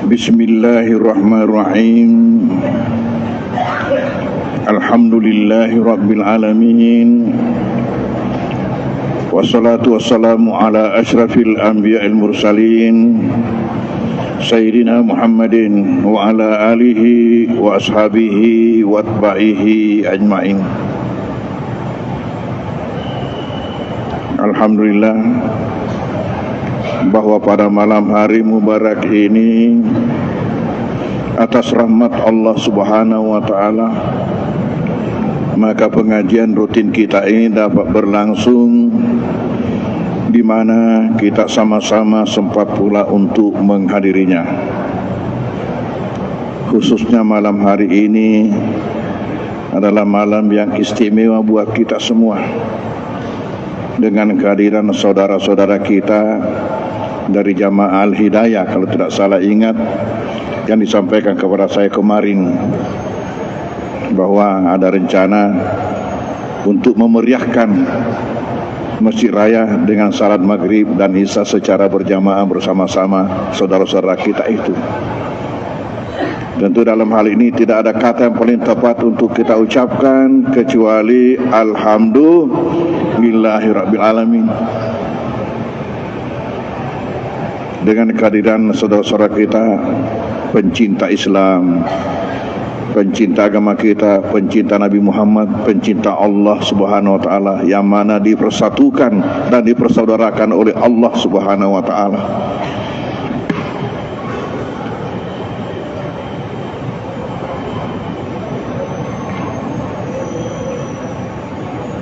Bismillahirrahmanirrahim. Alhamdulillahi rabbil alamin. Wassalatu wassalamu ala asyrafil anbiya'il mursalin Sayyidina Muhammadin wa ala alihi wa ashabihi wa atba'ihi ajma'in. Alhamdulillah bahwa pada malam hari mubarak ini, atas rahmat Allah Subhanahu wa ta'ala, maka pengajian rutin kita ini dapat berlangsung, di mana kita sama-sama sempat pula untuk menghadirinya. Khususnya malam hari ini adalah malam yang istimewa buat kita semua, dengan kehadiran saudara-saudara kita dari Jamaah Al-Hidayah, kalau tidak salah ingat yang disampaikan kepada saya kemarin, bahwa ada rencana untuk memeriahkan Masjid Raya dengan salat maghrib dan isya secara berjamaah bersama-sama saudara-saudara kita itu. Tentu dalam hal ini tidak ada kata yang paling tepat untuk kita ucapkan kecuali Alhamdulillahirabbil alamin. Dengan kehadiran saudara-saudara kita pencinta Islam, pencinta agama kita, pencinta Nabi Muhammad, pencinta Allah Subhanahu wa ta'ala, yang mana dipersatukan dan dipersaudarakan oleh Allah Subhanahu wa ta'ala.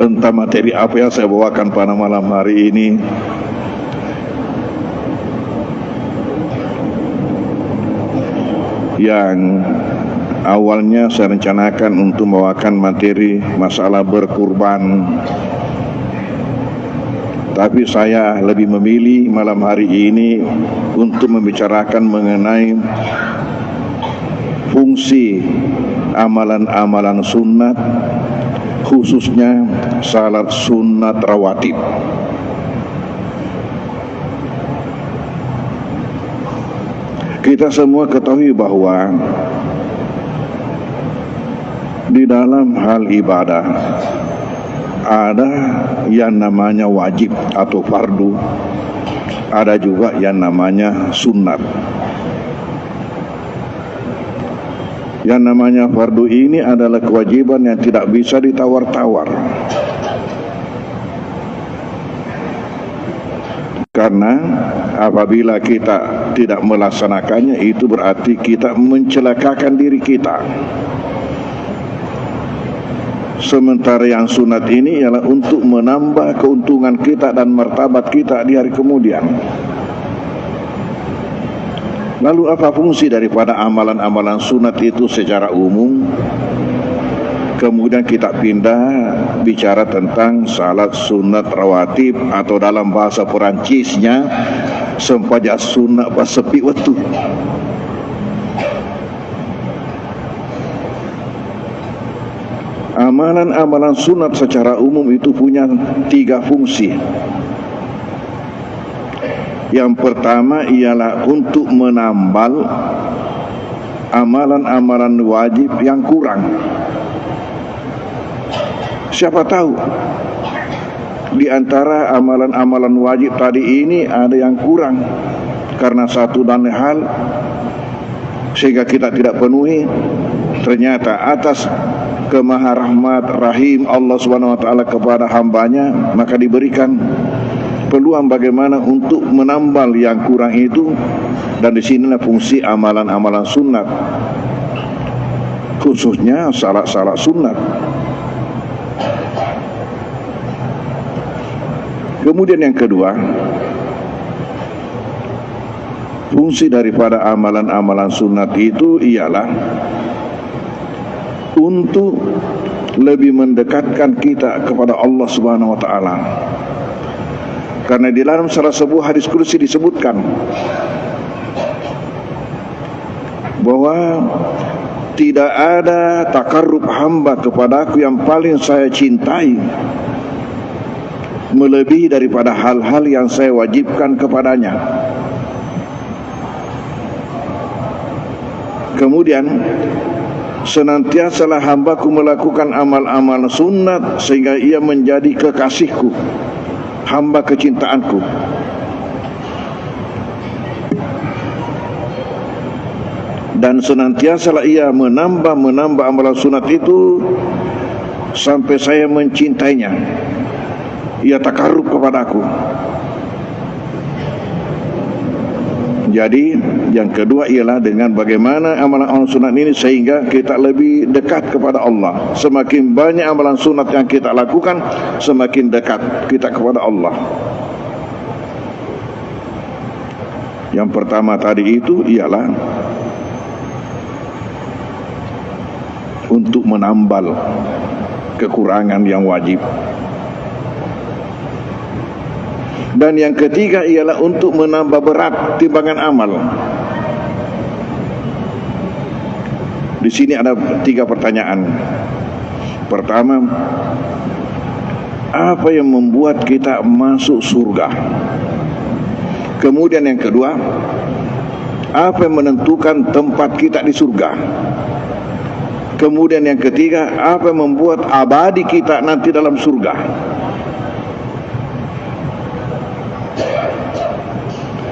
Entah materi apa yang saya bawakan pada malam hari ini, yang awalnya saya rencanakan untuk membawakan materi masalah berkurban, tapi saya lebih memilih malam hari ini untuk membicarakan mengenai fungsi amalan-amalan sunat, khususnya salat sunat rawatib. Kita semua ketahui bahwa di dalam hal ibadah ada yang namanya wajib atau fardu, ada juga yang namanya sunat. Yang namanya fardu ini adalah kewajiban yang tidak bisa ditawar-tawar, karena apabila kita tidak melaksanakannya, itu berarti kita mencelakakan diri kita. Sementara yang sunat ini ialah untuk menambah keuntungan kita dan martabat kita di hari kemudian. Lalu apa fungsi daripada amalan-amalan sunat itu secara umum? Kemudian kita pindah bicara tentang salat sunat rawatib, atau dalam bahasa Perancisnya sempaja sunat pasepi waktu. Amalan-amalan sunat secara umum itu punya 3 fungsi. Yang pertama ialah untuk menambal amalan-amalan wajib yang kurang. Siapa tahu di antara amalan-amalan wajib tadi ini ada yang kurang karena satu dan lain hal, sehingga kita tidak penuhi. Ternyata atas kemaharahmat rahim Allah Subhanahu wa ta'ala kepada hambanya, maka diberikan peluang bagaimana untuk menambal yang kurang itu. Dan disinilah fungsi amalan-amalan sunat, khususnya salat-salat sunat. Kemudian yang kedua, fungsi daripada amalan-amalan sunat itu ialah untuk lebih mendekatkan kita kepada Allah Subhanahu wa ta'ala. Karena di dalam salah sebuah hadis qudsi disebutkan bahwa tidak ada takarrub hamba kepadaku yang paling saya cintai melebihi daripada hal-hal yang saya wajibkan kepadanya. Kemudian senantiasalah hambaku melakukan amal-amal sunat sehingga ia menjadi kekasihku, hamba kecintaanku. Dan senantiasalah ia menambah amalan sunat itu sampai saya mencintainya, ia takarrub kepadaku. Jadi yang kedua ialah dengan bagaimana amalan sunat ini sehingga kita lebih dekat kepada Allah. Semakin banyak amalan sunat yang kita lakukan, semakin dekat kita kepada Allah. Yang pertama tadi itu ialah untuk menambal kekurangan yang wajib. Dan yang ketiga ialah untuk menambah berat timbangan amal. Di sini ada 3 pertanyaan. Pertama, apa yang membuat kita masuk surga? Kemudian yang kedua, apa yang menentukan tempat kita di surga? Kemudian yang ketiga, apa yang membuat abadi kita nanti dalam surga?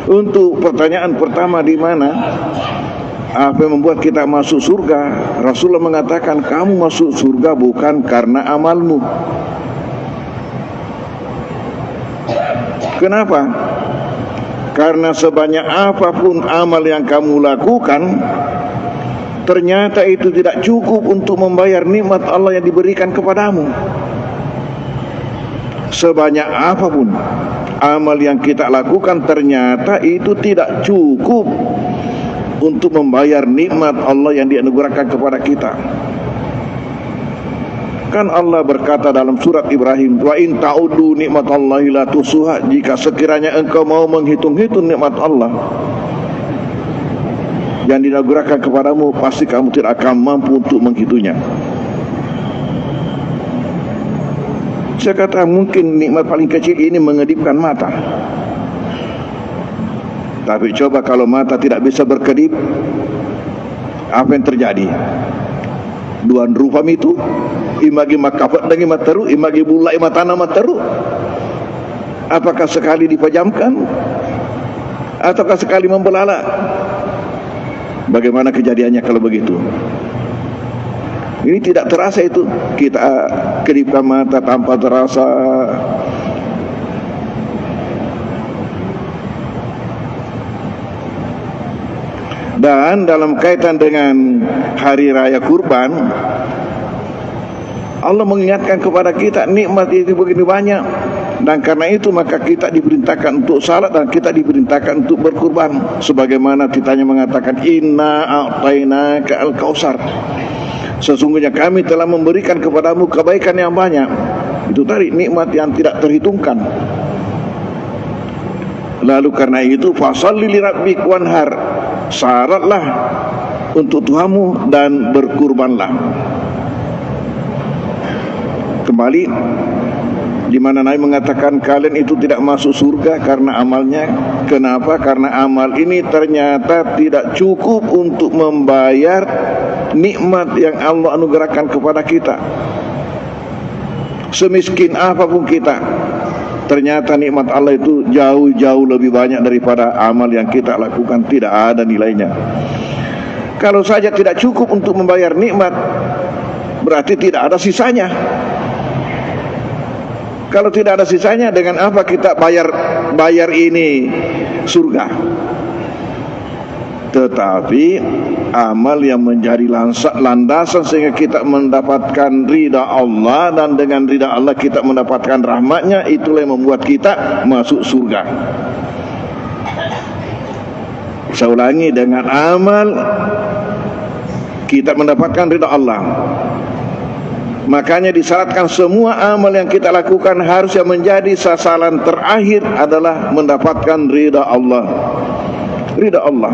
Untuk pertanyaan pertama, di mana apa yang membuat kita masuk surga, Rasulullah mengatakan kamu masuk surga bukan karena amalmu. Kenapa? Karena sebanyak apapun amal yang kamu lakukan, ternyata itu tidak cukup untuk membayar nikmat Allah yang diberikan kepadamu. Sebanyak apapun amal yang kita lakukan, ternyata itu tidak cukup untuk membayar nikmat Allah yang dianugerahkan kepada kita. Kan Allah berkata dalam surat Ibrahim, wa in ta'uddu nikmatallahi la tusuha, jika sekiranya engkau mau menghitung-hitung nikmat Allah yang dianugerahkan kepadamu, pasti kamu tidak akan mampu untuk menghitungnya. Saya kata mungkin nikmat paling kecil ini mengedipkan mata. Tapi coba kalau mata tidak bisa berkedip, apa yang terjadi? Duan rupam itu imagi makafat dan imataru, imagi bulai matana mataru. Apakah sekali dipejamkan ataukah sekali membelalak? Bagaimana kejadiannya kalau begitu? Ini tidak terasa itu. Kita kedipkan mata tanpa terasa. Dan dalam kaitan dengan hari raya kurban, Allah mengingatkan kepada kita nikmat itu begini banyak. Dan karena itu maka kita diperintahkan untuk salat dan kita diperintahkan untuk berkurban. Sebagaimana titanya mengatakan, inna a'tainaka al-kausar, sesungguhnya kami telah memberikan kepadamu kebaikan yang banyak. Itu tadi nikmat yang tidak terhitungkan. Lalu karena itu fasalli li rabbik wanhar, salatlah untuk Tuhanmu dan berkurbanlah. Kembali di mana Nabi mengatakan kalian itu tidak masuk surga karena amalnya. Kenapa? Karena amal ini ternyata tidak cukup untuk membayar nikmat yang Allah anugerahkan kepada kita. Semiskin apapun kita, ternyata nikmat Allah itu jauh-jauh lebih banyak daripada amal yang kita lakukan. Tidak ada nilainya. Kalau saja tidak cukup untuk membayar nikmat, berarti tidak ada sisanya. Kalau tidak ada sisanya, dengan apa kita bayar ini surga? Tetapi amal yang menjadi landasan sehingga kita mendapatkan ridha Allah, dan dengan ridha Allah kita mendapatkan rahmatnya, itulah yang membuat kita masuk surga. Saya ulangi, dengan amal kita mendapatkan ridha Allah. Makanya disyaratkan semua amal yang kita lakukan harus yang menjadi sasaran terakhir adalah mendapatkan ridha Allah. Ridha Allah.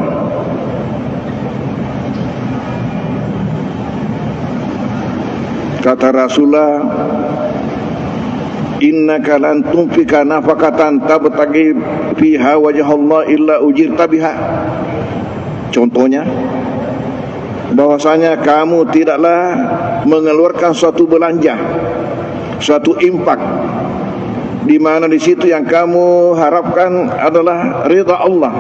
Kata Rasulullah, innaka lan tunfika nafaqatan tabtagi fiha wajh Allah illa ujirta biha. Contohnya, bahwasanya kamu tidaklah mengeluarkan suatu belanja, suatu infak, di mana di situ yang kamu harapkan adalah ridha Allah.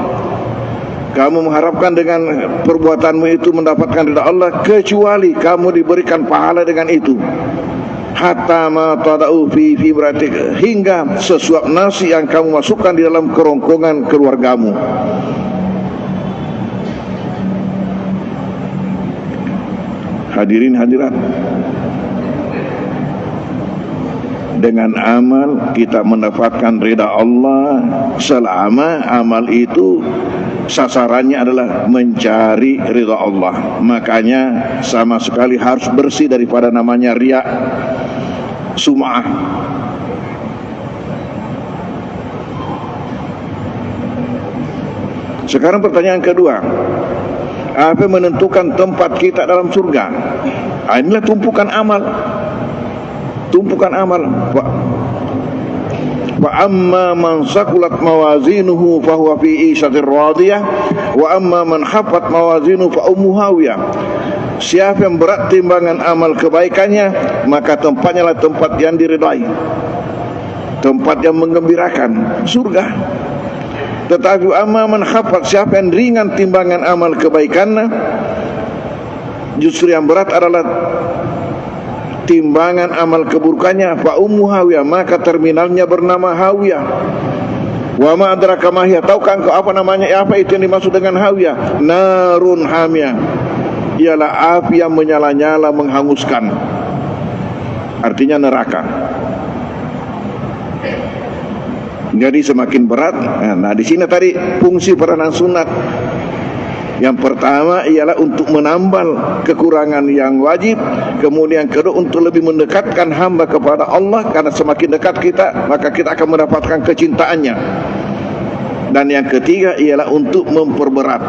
Kamu mengharapkan dengan perbuatanmu itu mendapatkan ridha Allah, kecuali kamu diberikan pahala dengan itu. Hatta ma tada'u fi fibratik, hingga sesuap nasi yang kamu masukkan di dalam kerongkongan keluargamu. Hadirin hadirat, dengan amal kita mendapatkan ridha Allah selama amal itu sasarannya adalah mencari ridha Allah. Makanya sama sekali harus bersih daripada namanya riya, sum'ah. Sekarang pertanyaan kedua, apa yang menentukan tempat kita dalam surga? Inilah tumpukan amal. Tumpukan amal. Wa amma man saqulat mawazinuhu fa huwa fi 'ishatir radiyah wa amma man khaffat mawazinuhu fa ummuhu hawiyah. Siapa yang berat timbangan amal kebaikannya, maka tempatnya adalah tempat yang diridai, tempat yang menggembirakan, surga. Tetapi amma man khaffat, siapa yang ringan timbangan amal kebaikannya, justru yang berat adalah timbangan amal keburukannya, fa ummu hawiyah, maka terminalnya bernama hawiyah. Wa ma adraka ma hiya, tahukah engkau apa namanya? Apa itu yang dimaksud dengan hawiyah? Narun hamiyah, ialah api yang menyala-nyala menghanguskan. Artinya neraka. Jadi semakin berat. Nah, di sini tadi fungsi peranan sunat. Yang pertama ialah untuk menambal kekurangan yang wajib. Kemudian kedua untuk lebih mendekatkan hamba kepada Allah. Karena semakin dekat kita, maka kita akan mendapatkan kecintaannya. Dan yang ketiga ialah untuk memperberat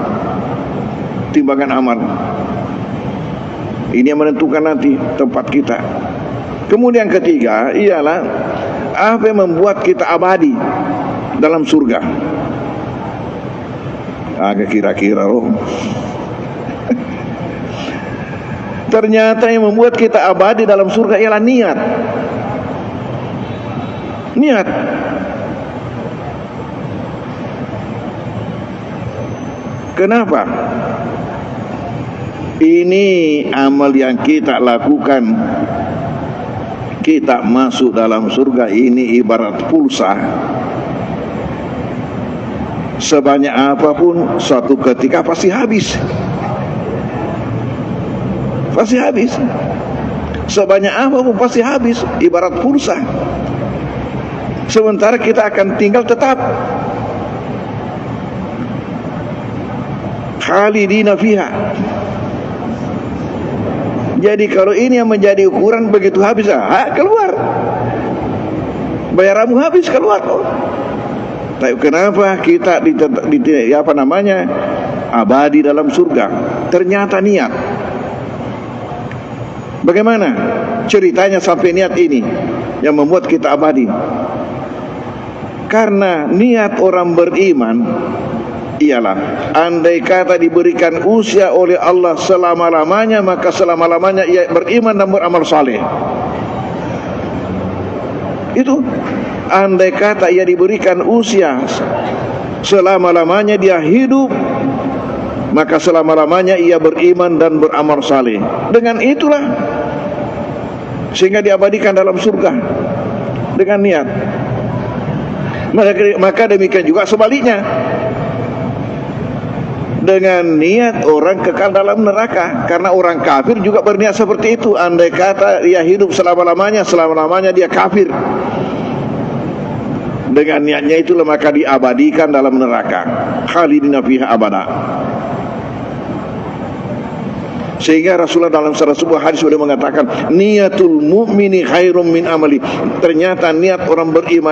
timbangan amal. Ini yang menentukan nanti tempat kita. Kemudian ketiga ialah apa yang membuat kita abadi dalam surga. Agak kira-kira ternyata yang membuat kita abadi dalam surga ialah niat. Niat. Kenapa? Ini amal yang kita lakukan, kita masuk dalam surga ini ibarat pulsa. Sebanyak apapun suatu ketika pasti habis. Pasti habis. Sebanyak apapun pasti habis, ibarat pulsa. Sementara kita akan tinggal tetap khalidina fiha. Jadi kalau ini yang menjadi ukuran, begitu habis, keluar. Bayaranmu habis, keluar. Tapi kenapa kita abadi dalam surga? Ternyata niat. Bagaimana ceritanya sampai niat ini yang membuat kita abadi? Karena niat orang beriman ialah, andai kata diberikan usia oleh Allah selama-lamanya, maka selama-lamanya ia beriman dan beramal saleh. Itu andai kata ia diberikan usia selama-lamanya dia hidup, maka selama-lamanya ia beriman dan beramal saleh. Dengan itulah sehingga diabadikan dalam surga dengan niat. Maka demikian juga sebaliknya, dengan niat orang kekal dalam neraka. Karena orang kafir juga berniat seperti itu. Andai kata dia hidup selama-lamanya, selama-lamanya dia kafir, dengan niatnya itulah maka diabadikan dalam neraka, khalidina fiha abada. Sehingga Rasulullah dalam salah sebuah hadis sudah mengatakan, niatul mu'mini khairum min amali. Ternyata niat orang beriman